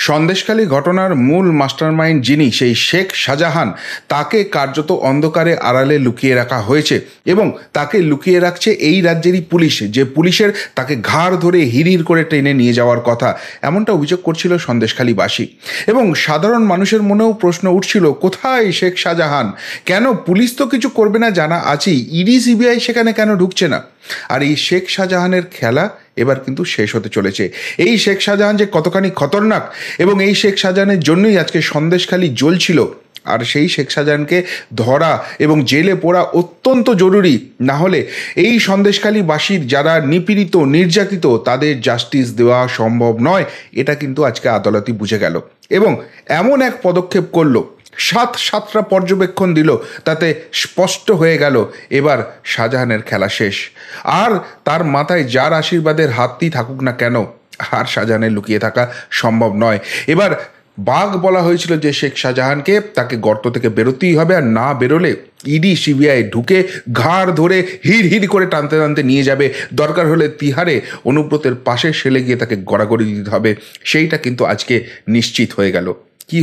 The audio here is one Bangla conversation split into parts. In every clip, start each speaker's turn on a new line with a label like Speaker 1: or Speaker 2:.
Speaker 1: সন্দেশখালী ঘটনার মূল মাস্টারমাইন্ড যিনি, সেই শেখ শাহজাহান, তাকে কার্যত অন্ধকারে আড়ালে লুকিয়ে রাখা হয়েছে এবং তাকে লুকিয়ে রাখছে এই রাজ্যেরই পুলিশ, যে পুলিশের তাকে ঘাড় ধরে হিড়হিড় করে টেনে নিয়ে যাওয়ার কথা, এমনটা অভিযোগ করছিল সন্দেশখালীবাসী। এবং সাধারণ মানুষের মনেও প্রশ্ন উঠছিল, কোথায় শেখ শাহজাহান? কেন পুলিশ তো কিছু করবে না জানা আছেই, ইডি সিবিআই সেখানে কেন ঢুকছে না? আর এই শেখ শাহজাহানের খেলা এবার কিন্তু শেষ হতে চলেছে। এই শেখ শাহজাহান যে কতখানি খতরনাক, এবং এই শেখ শাহজাহানের জন্যই আজকে সন্দেশখালী জ্বলছিল। আর সেই শেখ শাহজাহানকে ধরা এবং জেলে পোড়া অত্যন্ত জরুরি, না হলে এই সন্দেশখালীবাসীর যারা নিপীড়িত নির্যাতিত তাদের জাস্টিস দেওয়া সম্ভব নয়। এটা কিন্তু আজকে আদালতই বুঝে গেল এবং এমন এক পদক্ষেপ করলো, সাতটা পর্যবেক্ষণ দিল, তাতে স্পষ্ট হয়ে গেল এবার শাহজাহানের খেলা শেষ। আর তার মাথায় যার আশীর্বাদের হাতই থাকুক না কেন, আর শাহজাহানের লুকিয়ে থাকা সম্ভব নয়। এবার বাঘ বলা হয়েছিল যে শেখ শাহজাহানকে, তাকে গর্ত থেকে বেরোতেই হবে, আর না বেরোলে ইডি সিবিআই ঢুকে ঘাড় ধরে হিড় করে টানতে টানতে নিয়ে যাবে, দরকার হলে তিহারে অনুব্রতের পাশে সেলে গিয়ে তাকে গড়াগড়ি দিতে হবে। সেইটা কিন্তু আজকে নিশ্চিত হয়ে গেল। কি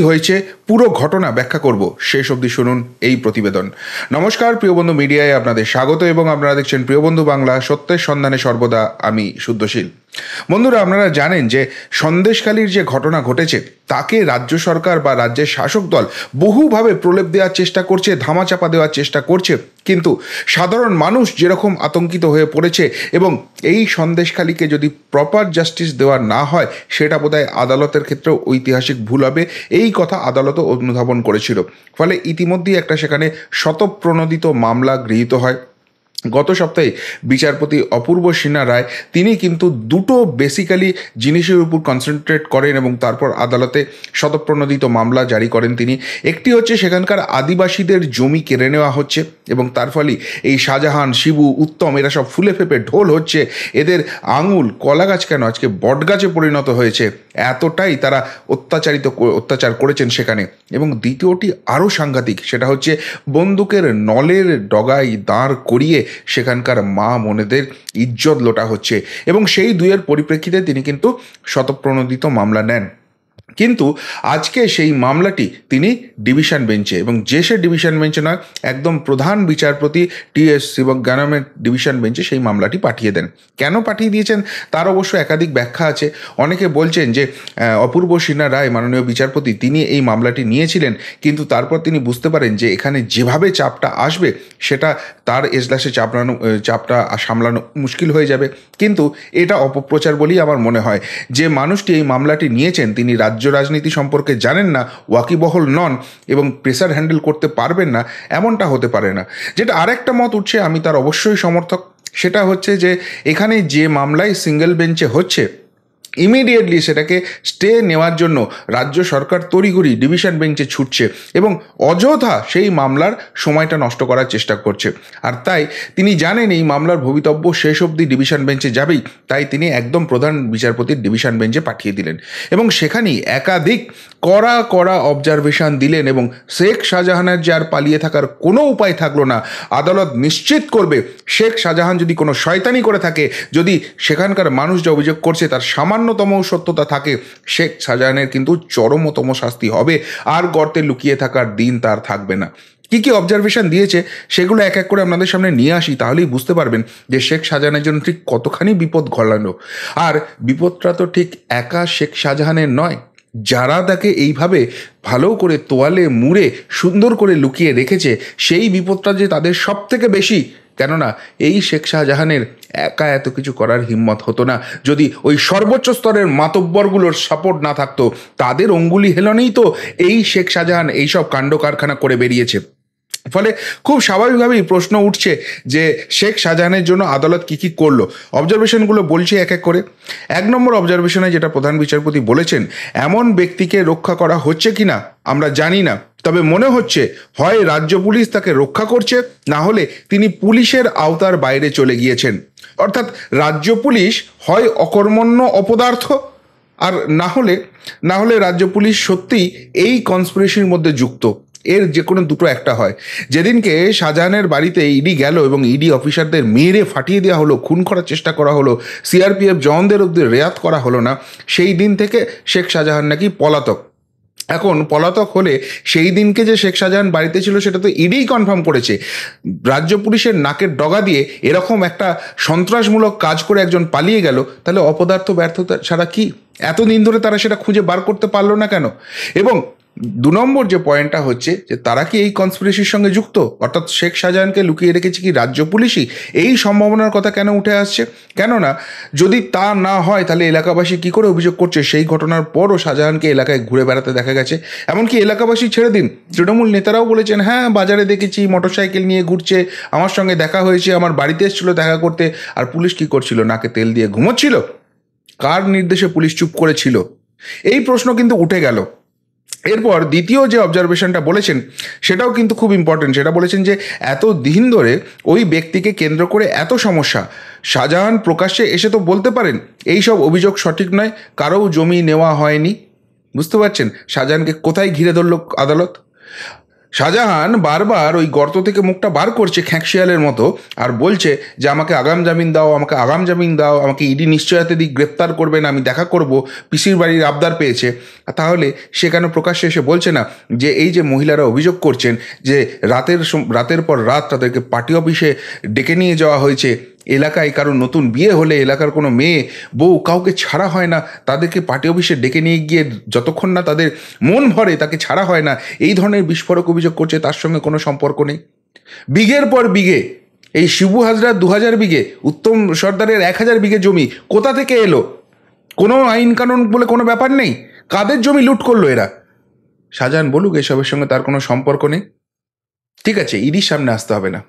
Speaker 1: হয়েছে পুরো ঘটনা ব্যাখ্যা করব, শেষ অবধি শুনুন এই প্রতিবেদন। নমস্কার প্রিয় বন্ধু, মিডিয়ায় আপনাদের স্বাগত এবং আপনারা দেখছেন প্রিয় বন্ধু বাংলা, সত্যের সন্ধানে সর্বদা আমি শুদ্ধশীল। বন্ধুরা, আপনারা জানেন যে সন্দেশখালীর যে ঘটনা ঘটেছে তাকে রাজ্য সরকার বা রাজ্যের শাসক দল বহুভাবে প্রলেপ দেওয়ার চেষ্টা করছে, ধামাচাপা দেওয়ার চেষ্টা করছে, কিন্তু সাধারণ মানুষ যেরকম আতঙ্কিত হয়ে পড়েছে এবং এই সন্দেশখালীকে যদি প্রপার জাস্টিস দেওয়া না হয় সেটা বোধহয় আদালতের ক্ষেত্রেও ঐতিহাসিক ভুল হবে, এই কথা আদালতও অনুধাবন করেছিল। ফলে ইতিমধ্যেই একটা সেখানে শতপ্রণোদিত মামলা গৃহীত হয়। গত সপ্তাহে বিচারপতি অপূর্ব সিনহা রায়, তিনি কিন্তু দুটো বেসিক্যালি জিনিসের উপর কনসেন্ট্রেট করেন এবং তারপর আদালতে শতপ্রণোদিত মামলা জারি করেন তিনি। একটি হচ্ছে সেখানকার আদিবাসীদের জমি কেড়ে নেওয়া হচ্ছে এবং তার ফলে এই শাহজাহান, শিবু, উত্তম এরা সব ফুলে ফেপে ঢোল হচ্ছে, এদের আঙুল কলা গাছ কেন আজকে বট গাছে পরিণত হয়েছে, এতটাই তারা অত্যাচার করেছেন সেখানে। এবং দ্বিতীয়টি আরও সাংঘাতিক, সেটা হচ্ছে বন্দুকের নলের ডগায় দাঁড় করিয়ে সেখানকার মা বোনেদের ইজ্জত লোটা হচ্ছে, এবং সেই দুইয়ের পরিপ্রেক্ষিতে তিনি কিন্তু শতপ্রণোদিত মামলা নেন। কিন্তু আজকে সেই মামলাটি তিনি ডিভিশন বেঞ্চে, এবং যে সে ডিভিশন বেঞ্চে নয়, একদম প্রধান বিচারপতি টি.এস. শিবজ্ঞানমের ডিভিশন বেঞ্চে সেই মামলাটি পাঠিয়ে দেন। কেন পাঠিয়ে দিয়েছেন তার অবশ্য একাধিক ব্যাখ্যা আছে। অনেকে বলছেন যে অপূর্ব সিনহা রায়, মাননীয় বিচারপতি, তিনি এই মামলাটি নিয়েছিলেন, কিন্তু তারপর তিনি বুঝতে পারেন যে এখানে যেভাবে চাপটা আসবে সেটা তার এজলাসে চাপটা সামলানো মুশকিল হয়ে যাবে। কিন্তু এটা অপপ্রচার বলেই আমার মনে হয়। যে মানুষটি এই মামলাটি নিয়েছেন তিনি রাজ্য রাজনীতি সম্পর্কে জানেন না, ওয়াকিবহল নন এবং প্রেসার হ্যান্ডেল করতে পারবেন না, এমনটা হতে পারে না। যেটা আরেকটা মত উঠছে, আমি তার অবশ্যই সমর্থক, সেটা হচ্ছে যে এখানে যে মামলায় সিঙ্গেল বেঞ্চে হচ্ছে, ইমিডিয়েটলি সেটাকে স্টে নেওয়ার জন্য রাজ্য সরকার তড়িঘড়ি ডিভিশন বেঞ্চে ছুটছে এবং অযথা সেই মামলার সময়টা নষ্ট করার চেষ্টা করছে। আর তাই তিনি জানেন এই মামলার ভবিতব্য শেষ অবধি ডিভিশন বেঞ্চে যাবেই, তাই তিনি একদম প্রধান বিচারপতির ডিভিশন বেঞ্চে পাঠিয়ে দিলেন এবং সেখানেই একাধিক কড়া অবজারভেশন দিলেন। এবং শেখ শাহজাহানের যে আর পালিয়ে থাকার কোনো উপায় থাকলো না, আদালত নিশ্চিত করবে শেখ শাহজাহান যদি কোনো শয়তানি করে থাকে, যদি সেখানকার মানুষ যা অভিযোগ করছে তার সামান্যতম সত্যতা থাকে, শেখ শাহজাহানের কিন্তু চরমতম শাস্তি হবে, আর গর্তে লুকিয়ে থাকার দিন তার থাকবে না। কি অবজারভেশন দিয়েছে সেগুলো এক এক করে আপনাদের সামনে নিয়ে আসি, তাহলেই বুঝতে পারবেন যে শেখ শাহজাহানের জন্য ঠিক কতখানি বিপদ ঘটালো। আর বিপদটা তো ঠিক একা শেখ শাহজাহানের নয়, যারা তাকে এইভাবে ভালো করে তোয়ালে মুড়ে সুন্দর করে লুকিয়ে রেখেছে সেই বিপদটা যে তাদের সব থেকে বেশি। কেননা এই শেখ শাহজাহানের একা এত কিছু করার হিম্মত হতো না যদি ওই সর্বোচ্চ স্তরের মাতব্বরগুলোর সাপোর্ট না থাকতো। তাদের অঙ্গুলি হেলনেই তো এই শেখ শাহজাহান এইসব কাণ্ড কারখানা করে বেরিয়েছে। ফলে খুব স্বাভাবিকভাবেই প্রশ্ন উঠছে যে শেখ শাহজাহানের জন্য আদালত কি করলো। অবজারভেশনগুলো বলছি এক এক করে। 1 নম্বর অবজারভেশনে যেটা প্রধান বিচারপতি বলেছেন, এমন ব্যক্তিকে রক্ষা করা হচ্ছে কিনা আমরা জানি না, তবে মনে হচ্ছে হয় রাজ্য পুলিশ তাকে রক্ষা করছে, না হলে তিনি পুলিশের আওতার বাইরে চলে গিয়েছেন। অর্থাৎ রাজ্য পুলিশ হয় অকর্মণ্য অপদার্থ, আর না হলে রাজ্য পুলিশ সত্যিই এই কনস্পিরেসির মধ্যে যুক্ত। এর যে কোনো দুটো একটা হয়। যেদিনকে শাহজাহানের বাড়িতে ইডি গেল এবং ইডি অফিসারদের মেরে ফাটিয়ে দেওয়া হলো, খুন করার চেষ্টা করা হলো, সিআরপিএফ জওয়ানদের অব্দি রেয়াত করা হলো না, সেই দিন থেকে শেখ শাহজাহান নাকি পলাতক। এখন পলাতক হলে সেই দিনকে যে শেখ শাহজাহান বাড়িতে ছিল সেটা তো ইডিই কনফার্ম করেছে। রাজ্য পুলিশের নাকের ডগা দিয়ে এরকম একটা সন্ত্রাসমূলক কাজ করে একজন পালিয়ে গেল, তাহলে অপদার্থ ব্যর্থতা ছাড়া কি? এতদিন ধরে তারা সেটা খুঁজে বার করতে পারলো না কেন? এবং 2 নম্বর যে পয়েন্টটা হচ্ছে যে তারা কি এই কনস্পিরেসির সঙ্গে যুক্ত, অর্থাৎ শেখ শাহজাহানকে লুকিয়ে রেখেছে কি রাজ্য পুলিশই? এই সম্ভাবনার কথা কেন উঠে আসছে? কেননা যদি তা না হয় তাহলে এলাকাবাসী কি করে অভিযোগ করছে সেই ঘটনার পরও শাহজাহানকে এলাকায় ঘুরে বেড়াতে দেখা গেছে। এমনকি এলাকাবাসী ছেড়ে দিন, তৃণমূল নেতারাও বলেছেন হ্যাঁ বাজারে দেখেছি মোটরসাইকেল নিয়ে ঘুরছে, আমার সঙ্গে দেখা হয়েছে, আমার বাড়িতে এসেছিল দেখা করতে। আর পুলিশ কি করছিল? নাকে তেল দিয়ে ঘুমোচ্ছিল? কার নির্দেশে পুলিশ চুপ করেছিল? এই প্রশ্ন কিন্তু উঠে গেল। এরপর দ্বিতীয় যে অবজারভেশনটা বলেছেন সেটাও কিন্তু খুব ইম্পর্টেন্ট। সেটা বলেছেন যে এত দিন ধরে ওই ব্যক্তিকে কেন্দ্র করে এত সমস্যা, শাহজাহান প্রকাশ্যে এসে তো বলতে পারেন এই সব অভিযোগ সঠিক নয়, কারও জমি নেওয়া হয়নি। বুঝতে পারছেন শাহজাহানকে কোথায় ঘিরে ধরল আদালত? শাহজাহান বারবার ওই গর্ত থেকে মুখটা বার করছে খ্যাঁকশিয়ালের মতো আর বলছে যে আমাকে আগাম জামিন দাও, আমাকে আগাম জামিন দাও, আমাকে ইডি নিশ্চয়তা দিক, গ্রেপ্তার করবেন, আমি দেখা করব, পিসির বাড়ির আবদার পেয়েছে। তাহলে সে কেন প্রকাশ্যে এসে বলছে না যে এই যে মহিলারা অভিযোগ করছেন যে রাতের পর রাত তাদেরকে পার্টি অফিসে ডেকে নিয়ে যাওয়া হয়েছে, এলাকায় কারো নতুন বিয়ে হলে এলাকার কোনো মেয়ে বউ কাউকে ছাড়া হয় না, তাদেরকে পার্টি অফিসে ডেকে নিয়ে গিয়ে যতক্ষণ না তাদের মন ভরে তাকে ছাড়া হয় না, এই ধরনের বিস্ফোরক অভিযোগ করছে, তার সঙ্গে কোনো সম্পর্ক নেই। বিঘের পর বিঘে, এই শিবু হাজরার 2000 বিঘে, উত্তম সর্দারের 1000 বিঘে জমি কোথা থেকে এলো? কোনো আইন কানুন বলে কোনো ব্যাপার নেই। কাদের জমি লুট করলো এরা? শাহজাহান বলুক এসবের সঙ্গে তার কোনো সম্পর্ক নেই। ঠিক আছে, ইডির সামনে আসতে হবে না,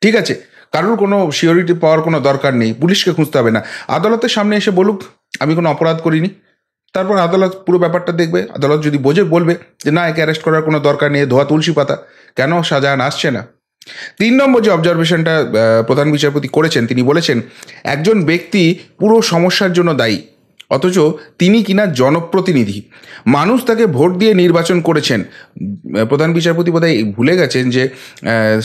Speaker 1: ঠিক আছে, কারোর কোনো সিওরিটি পাওয়ার কোনো দরকার নেই, পুলিশকে খুঁজতে হবে না, আদালতের সামনে এসে বলুক আমি কোনো অপরাধ করিনি। তারপর আদালত পুরো ব্যাপারটা দেখবে, আদালত যদি বোঝে বলবে যে না একে অ্যারেস্ট করার কোনো দরকার নেই, ধোয়া তুলসী পাতা। কেন শাহজাহান আসছে না? 3 নম্বর যে অবজারভেশনটা প্রধান বিচারপতি করেছেন, তিনি বলেছেন একজন ব্যক্তি পুরো সমস্যার জন্য দায়ী, অথচ তিনি কিনা জনপ্রতিনিধি, মানুষ তাকে ভোট দিয়ে নির্বাচন করেছেন। প্রধান বিচারপতি বোধহয় ভুলে গেছেন যে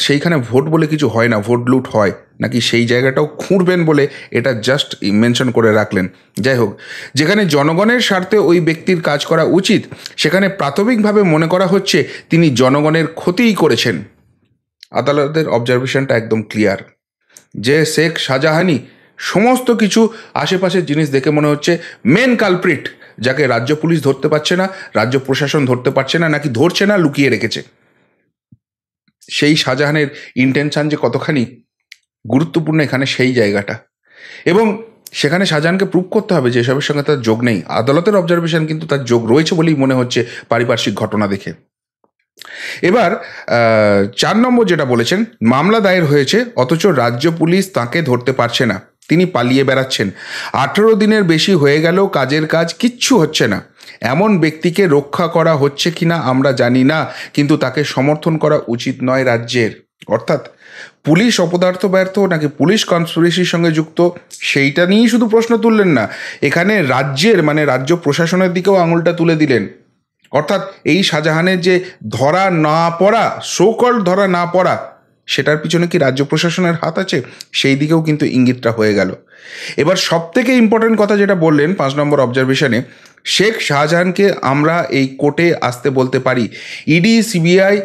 Speaker 1: সেইখানে ভোট বলে কিছু হয় না, ভোট লুট হয় নাকি সেই জায়গাটাও খুঁড়বেন বলে এটা জাস্ট মেনশন করে রাখলেন। যাই হোক, যেখানে জনগণের স্বার্থে ওই ব্যক্তির কাজ করা উচিত সেখানে প্রাথমিকভাবে মনে করা হচ্ছে তিনি জনগণের ক্ষতিই করেছেন। আদালতের অবজারভেশনটা একদম ক্লিয়ার যে শেখ শাহজাহানই সমস্ত কিছু আশেপাশের জিনিস দেখে মনে হচ্ছে মেন কালপ্রিট, যাকে রাজ্য পুলিশ ধরতে পারছে না, রাজ্য প্রশাসন ধরতে পারছে না, নাকি ধরছে না, লুকিয়ে রেখেছে। সেই শাহজাহানের ইন্টেনশন যে কতখানি গুরুত্বপূর্ণ এখানে সেই জায়গাটা, এবং সেখানে শাহজাহানকে প্রুভ করতে হবে যে এসবের সঙ্গে তার যোগ নেই। আদালতের অবজারভেশন কিন্তু তার যোগ রয়েছে বলেই মনে হচ্ছে পারিপার্শ্বিক ঘটনা দেখে। এবার 4 নম্বর যেটা বলেছেন, মামলা দায়ের হয়েছে অথচ রাজ্য পুলিশ তাকে ধরতে পারছে না, তিনি পালিয়ে বেড়াচ্ছেন, 18 দিনের বেশি হয়ে গেলেও কাজের কাজ কিচ্ছু হচ্ছে না। এমন ব্যক্তিকে রক্ষা করা হচ্ছে কিনা আমরা জানি না, কিন্তু তাকে সমর্থন করা উচিত নয় রাজ্যের। অর্থাৎ পুলিশ অপদার্থ ব্যর্থ নাকি পুলিশ কনস্পিরেসির সঙ্গে যুক্ত সেইটা নিয়েই শুধু প্রশ্ন তুললেন না, এখানে রাজ্যের মানে রাজ্য প্রশাসনের দিকেও আঙুলটা তুলে দিলেন। অর্থাৎ এই শাহজাহানের যে ধরা না পড়া, সোকল ধরা না পড়া, সেটার পিছনে কি রাজ্য প্রশাসনের হাত আছে? সেই দিকেও কিন্তু ইঙ্গিতটা হয়ে গেল। এবার সব থেকে ইম্পর্টেন্ট কথা যেটা বললেন 5 নম্বর অবজারভেশনে, শেখ শাহজাহানকে আমরা এই কোর্টে আসতে বলতে পারি, ইডি সিবিআই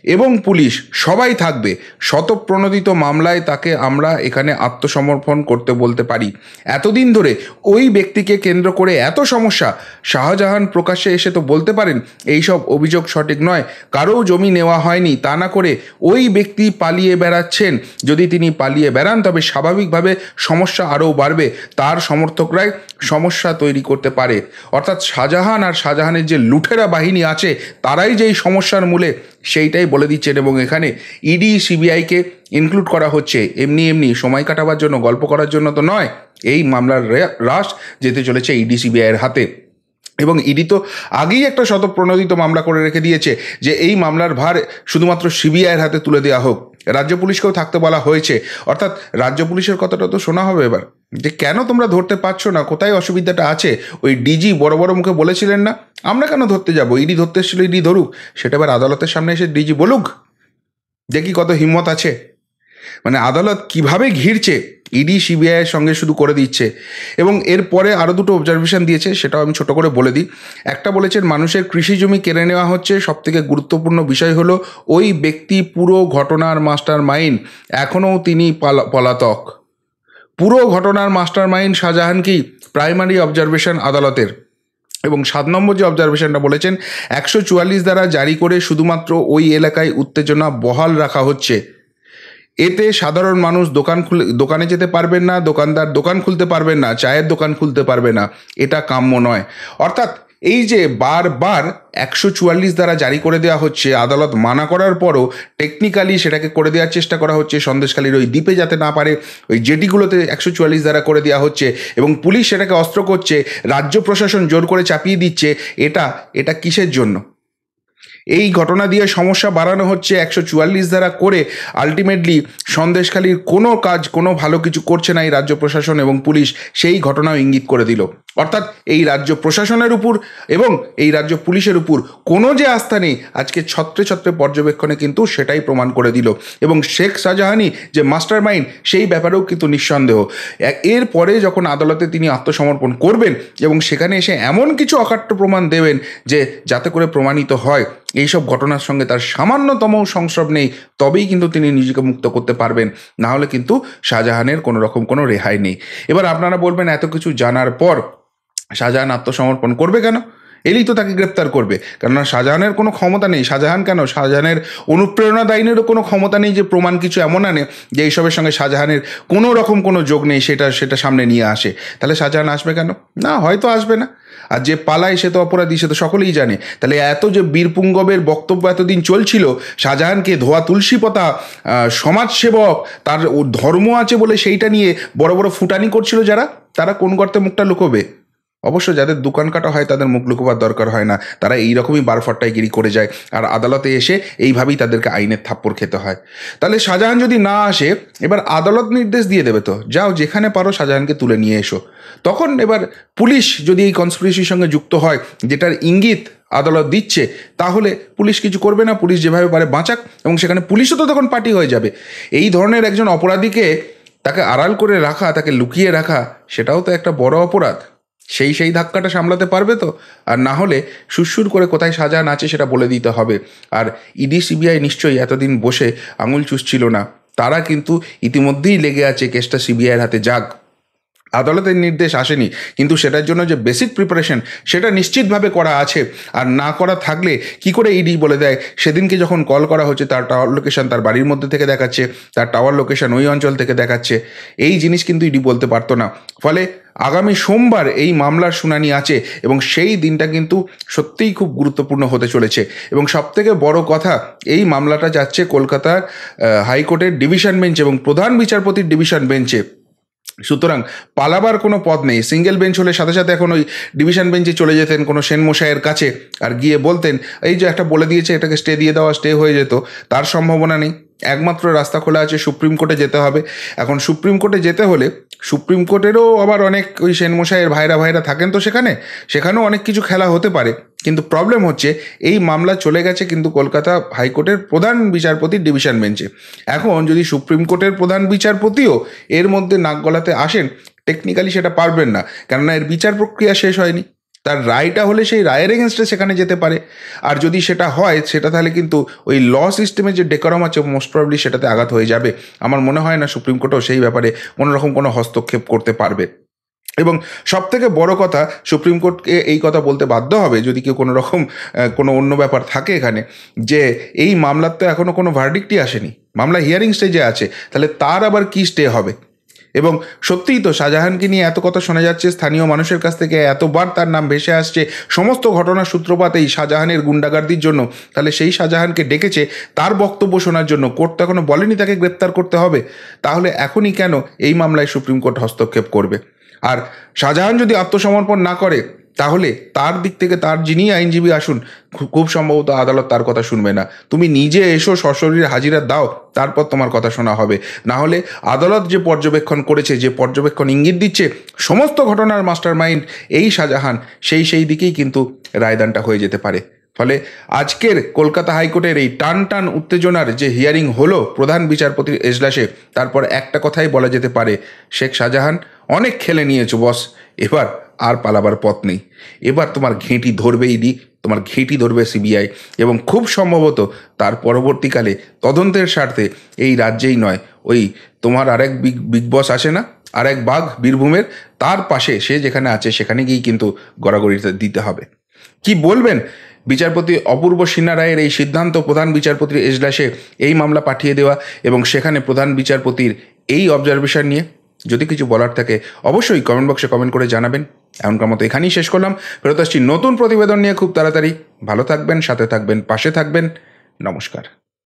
Speaker 1: এবং পুলিশ সবাই থাকবে, শতপ্রণোদিত মামলায় তাকে আমরা এখানে আত্মসমর্পণ করতে বলতে পারি। এতদিন ধরে ওই ব্যক্তিকে কেন্দ্র করে এত সমস্যা, শাহজাহান প্রকাশ্যে এসে তো বলতে পারেন এই সব অভিযোগ সঠিক নয়, কারও জমি নেওয়া হয়নি, তা না করে ওই ব্যক্তি পালিয়ে বেড়াচ্ছেন। যদি তিনি পালিয়ে বেড়ান তবে স্বাভাবিকভাবে সমস্যা আরও বাড়বে, তার সমর্থকরাই সমস্যা তৈরি করতে পারে। অর্থাৎ শাহজাহান আর শাহজাহানের যে লুঠেরা বাহিনী আছে তারাই যে এই সমস্যার মূলে, সেইটাই বলে দিচ্ছেন। এবং এখানে ইডি সিবিআইকে ইনক্লুড করা হচ্ছে এমনি এমনি সময় কাটাবার জন্য, গল্প করার জন্য তো নয়। এই মামলার রাশ যেতে চলেছে ইডি সিবিআইয়ের হাতে, এবং ইডি তো আগেই একটা শতপ্রণোদিত মামলা করে রেখে দিয়েছে যে এই মামলার ভার শুধুমাত্র সিবিআইয়ের হাতে তুলে দেওয়া হোক, রাজ্য পুলিশকেও থাকতে বলা হয়েছে। অর্থাৎ রাজ্য পুলিশের কথাটা তো শোনা হবে এবার। যে কেন তোমরা ধরতে পারছো না, কোথায় অসুবিধাটা আছে। ওই ডিজি বড় বড় মুখে বলেছিলেন না, আমরা কেন ধরতে যাব, ইডি ধরতে এসেছিল, ইডি ধরুক। সেটা এবার আদালতের সামনে এসে ডিজি বলুক, দেখি কত হিম্মত আছে। মানে আদালত কিভাবে ঘিরছে, ইডি সিবিআইয়ের সঙ্গে শুধু করে দিচ্ছে। এবং এরপরে আরও দুটো অবজারভেশন দিয়েছে, সেটাও আমি ছোট করে বলে দিই। একটা বলেছেন মানুষের কৃষি জমি কেড়ে নেওয়া হচ্ছে, সবথেকে গুরুত্বপূর্ণ বিষয় হলো ওই ব্যক্তি পুরো ঘটনার মাস্টার মাইন্ড, এখনও তিনি পলাতক। পুরো ঘটনার মাস্টার মাইন্ড শাহজাহান কি, প্রাইমারি অবজারভেশন আদালতের। এবং 7 নম্বর যে অবজারভেশনটা বলেছেন, 144 দ্বারা জারি করে শুধুমাত্র ওই এলাকায় উত্তেজনা বহাল রাখা হচ্ছে। এতে সাধারণ মানুষ দোকানে যেতে পারবেন না, দোকানদার দোকান খুলতে পারবেন না, চায়ের দোকান খুলতে পারবে না। এটা কাম্য নয়। অর্থাৎ এই যে বারবার 144 দ্বারা জারি করে দেওয়া হচ্ছে, আদালত মানা করার পরও টেকনিক্যালি সেটাকে করে দেওয়ার চেষ্টা করা হচ্ছে সন্দেশখালীর ওই দ্বীপে যাতে না পারে, ওই জেটিগুলোতে 144 দ্বারা করে দেওয়া হচ্ছে এবং পুলিশ সেটাকে অস্ত্র করছে, রাজ্য প্রশাসন জোর করে চাপিয়ে দিচ্ছে। এটা কিসের জন্য? এই ঘটনা দিয়ে সমস্যা বাড়ানো হচ্ছে 144 দ্বারা করে। আলটিমেটলি সন্দেশখালীর কোনো কাজ, কোনো ভালো কিছু করছে না এই রাজ্য প্রশাসন এবং পুলিশ, সেই ঘটনাও ইঙ্গিত করে দিল। অর্থাৎ এই রাজ্য প্রশাসনের উপর এবং এই রাজ্য পুলিশের উপর কোনো যে আস্থা নেই, আজকে ছত্রে ছত্রে পর্যবেক্ষণে কিন্তু সেটাই প্রমাণ করে দিল। এবং শেখ শাহজাহানই যে মাস্টার মাইন্ড, সেই ব্যাপারেও কিন্তু নিঃসন্দেহ। এরপরে যখন আদালতে তিনি আত্মসমর্পণ করবেন এবং সেখানে এসে এমন কিছু অকাট্য প্রমাণ দেবেন যে যাতে করে প্রমাণিত হয় এইসব ঘটনার সঙ্গে তার সামান্যতম সংস্রব নেই, তবেই কিন্তু তিনি নিজেকে মুক্ত করতে পারবেন। না হলে কিন্তু শাহজাহানের কোনো রকম কোনো রেহাই নেই। এবার আপনারা বলবেন, এত কিছু জানার পর শাহজাহান আত্মসমর্পণ করবে কেন? এলেই তো তাকে গ্রেপ্তার করবে, কেননা শাহজাহানের কোনো ক্ষমতা নেই। শাহজাহান কেন, শাহজাহানের অনুপ্রেরণাদায়ীনেরও কোনো ক্ষমতা নেই যে প্রমাণ কিছু এমন আনে যে এইসবের সঙ্গে শাহজাহানের কোনো রকম কোনো যোগ নেই, সেটা সামনে নিয়ে আসে। তাহলে শাহজাহান আসবে কেন? না, হয়তো আসবে না। আর যে পালায় সে তো অপরাধী, সে তো সকলেই জানে। তাহলে এত যে বীরপুঙ্গবের বক্তব্য এতদিন চলছিল, শাহজাহানকে ধোয়া তুলসী পাতা, সমাজসেবক, তার ধর্ম আছে বলে সেইটা নিয়ে বড় বড় ফুটানি করছিল যারা, তারা কোন গর্তে মুখটা লুকোবে? অবশ্য যাদের দোকান কাটা হয় তাদের মুখ লুকোবার দরকার হয় না, তারা এইরকমই বারফট্টাইগিরি করে যায় আর আদালতে এসে এইভাবেই তাদেরকে আইনের থাপ্পড় খেতে হয়। তাহলে শাহজাহান যদি না আসে, এবার আদালত নির্দেশ দিয়ে দেবে, তো যাও যেখানে পারো শাহজাহানকে তুলে নিয়ে এসো। তখন এবার পুলিশ যদি এই কনস্পিরেসির সঙ্গে যুক্ত হয়, যেটার ইঙ্গিত আদালত দিচ্ছে, তাহলে পুলিশ কিছু করবে না। পুলিশ যেভাবে পারে বাঁচাক, এবং সেখানে পুলিশও তো তখন পার্টি হয়ে যাবে। এই ধরনের একজন অপরাধীকে তাকে আড়াল করে রাখা, তাকে লুকিয়ে রাখা, সেটাও তো একটা বড় অপরাধ। সেই ধাক্কাটা সামলাতে পারবে তো? আর না হলে সুরসুর করে কোথায় শাহজাহান আছে সেটা বলে দিতে হবে। আর ইডি সিবিআই নিশ্চয়ই এতদিন বসে আঙুল চুষছিল না, তারা কিন্তু ইতিমধ্যেই লেগে আছে কেসটা সিবিআইয়ের হাতে যাক। আদালতের নির্দেশ আসেনি, কিন্তু সেটার জন্য যে বেসিক প্রিপারেশন সেটা নিশ্চিতভাবে করা আছে। আর না করা থাকলে কি করে ইডি বলে দেয়? সেদিনকে যখন কল করা হচ্ছে, তার টাওয়ার লোকেশন তার বাড়ির মধ্যে থেকে দেখাচ্ছে, তার টাওয়ার লোকেশন ওই অঞ্চল থেকে দেখাচ্ছে। এই জিনিস কিন্তু ইডি বলতে পারতো না। ফলে আগামী সোমবার এই মামলার শুনানি আছে এবং সেই দিনটা কিন্তু সত্যিই খুব গুরুত্বপূর্ণ হতে চলেছে। এবং সবথেকে বড় কথা, এই মামলাটা যাচ্ছে কলকাতার হাইকোর্টের ডিভিশন বেঞ্চ এবং প্রধান বিচারপতির ডিভিশন বেঞ্চে। সুতরাং পালাবার কোনো পথ নেই। সিঙ্গেল বেঞ্চ হলে সাথে সাথে এখন ওই ডিভিশন বেঞ্চে চলে যেতেন কোনো সেনমশাইয়ের কাছে, আর গিয়ে বলতেন এই যে একটা বলে দিয়েছে, এটাকে স্টে দিয়ে দেওয়া, স্টে হয়ে যেত। তার সম্ভাবনা নেই। একমাত্র রাস্তা খোলা আছে, সুপ্রিম কোর্টে যেতে হবে। এখন সুপ্রিম কোর্টে যেতে হলে সুপ্রিম কোর্টেরও আবার অনেক ওই সেনমশাইয়ের ভাইরা থাকেন, তো সেখানেও অনেক কিছু খেলা হতে পারে। কিন্তু প্রবলেম হচ্ছে এই মামলা চলে গেছে কিন্তু কলকাতা হাইকোর্টের প্রধান বিচারপতির ডিভিশন বেঞ্চে। এখন যদি সুপ্রিম কোর্টের প্রধান বিচারপতিও এর মধ্যে নাক গলাতে আসেন, টেকনিক্যালি সেটা পারবেন না, কেননা এর বিচার প্রক্রিয়া শেষ হয়নি। তার রায়টা হলে সেই রায়ের এগেনস্টে সেখানে যেতে পারে। আর যদি সেটা হয়, সেটা তাহলে কিন্তু ওই ল সিস্টেমের যে ডেকোরাম আছে, মোস্ট প্রবাবলি সেটাতে আঘাত হয়ে যাবে। আমার মনে হয় না সুপ্রিম কোর্টও সেই ব্যাপারে কোনোরকম কোনো হস্তক্ষেপ করতে পারবে। এবং সবথেকে বড় কথা, সুপ্রিম কোর্টকে এই কথা বলতে বাধ্য হবে যদি কেউ কোনো রকম কোনো অন্য ব্যাপার থাকে এখানে, যে এই মামলার তো এখনও কোনো ভার্ডিক্টই আসেনি, মামলা হিয়ারিং স্টেজে আছে, তাহলে তার আবার কি স্টে হবে? এবং সত্যিই তো শাহজাহানকে নিয়ে এত কথা শোনা যাচ্ছে স্থানীয় মানুষের কাছ থেকে, এতবার তার নাম ভেসে আসছে সমস্ত ঘটনার সূত্রপাত এই শাহজাহানের গুন্ডাগার্দির জন্য। তাহলে সেই শাহজাহানকে ডেকেছে তার বক্তব্য শোনার জন্য, কোর্ট তো এখনো বলেনি তাকে গ্রেপ্তার করতে হবে। তাহলে এখনই কেন এই মামলায় সুপ্রিম কোর্ট হস্তক্ষেপ করবে? আর শাহজাহান যদি আত্মসমর্পণ না করে, তাহলে তার দিক থেকে তার যিনি আইনজীবী আসুন, খুব সম্ভবত আদালত তার কথা শুনবে না। তুমি নিজে এসো, সশরীরে হাজিরা দাও, তারপর তোমার কথা শোনা হবে। না হলে আদালত যে পর্যবেক্ষণ করেছে, যে পর্যবেক্ষণ ইঙ্গিত দিচ্ছে সমস্ত ঘটনার মাস্টার মাইন্ড এই শাহজাহান, সেই দিকেই কিন্তু রায়দানটা হয়ে যেতে পারে। ফলে আজকের কলকাতা হাইকোর্টের এই টান উত্তেজনার যে হিয়ারিং হলো প্রধান বিচারপতির এজলাসে, তারপর একটা কথাই বলা যেতে পারে, শেখ শাহজাহান অনেক খেলে নিয়েছো বস, এবার আর পালাবার পথ নেই। এবার তোমার ঘেঁটি ধরবেই তোমার ঘেঁটি ধরবে সিবিআই, এবং খুব সম্ভবত তার পরবর্তীকালে তদন্তের স্বার্থে এই রাজ্যেই নয়, ওই তোমার আরেক বিগ বস আসে না, আরেক বাঘ বীরভূমের, তার পাশে সে যেখানে আছে সেখানে গিয়েই কিন্তু গড়াগড়িতে দিতে হবে। কি বলবেন বিচারপতি অপূর্ব সিনহা রায়ের এই সিদ্ধান্ত, প্রধান বিচারপতির এজলাসে এই মামলা পাঠিয়ে দেওয়া এবং সেখানে প্রধান বিচারপতির এই অবজারভেশন নিয়ে? যদি কিছু বলার থাকে অবশ্যই কমেন্ট বক্সে কমেন্ট করে জানাবেন। এমনকার মতো এখানেই শেষ করলাম, ফেরত আসছি নতুন প্রতিবেদন নিয়ে খুব তাড়াতাড়ি। ভালো থাকবেন, সাথে থাকবেন, পাশে থাকবেন। নমস্কার।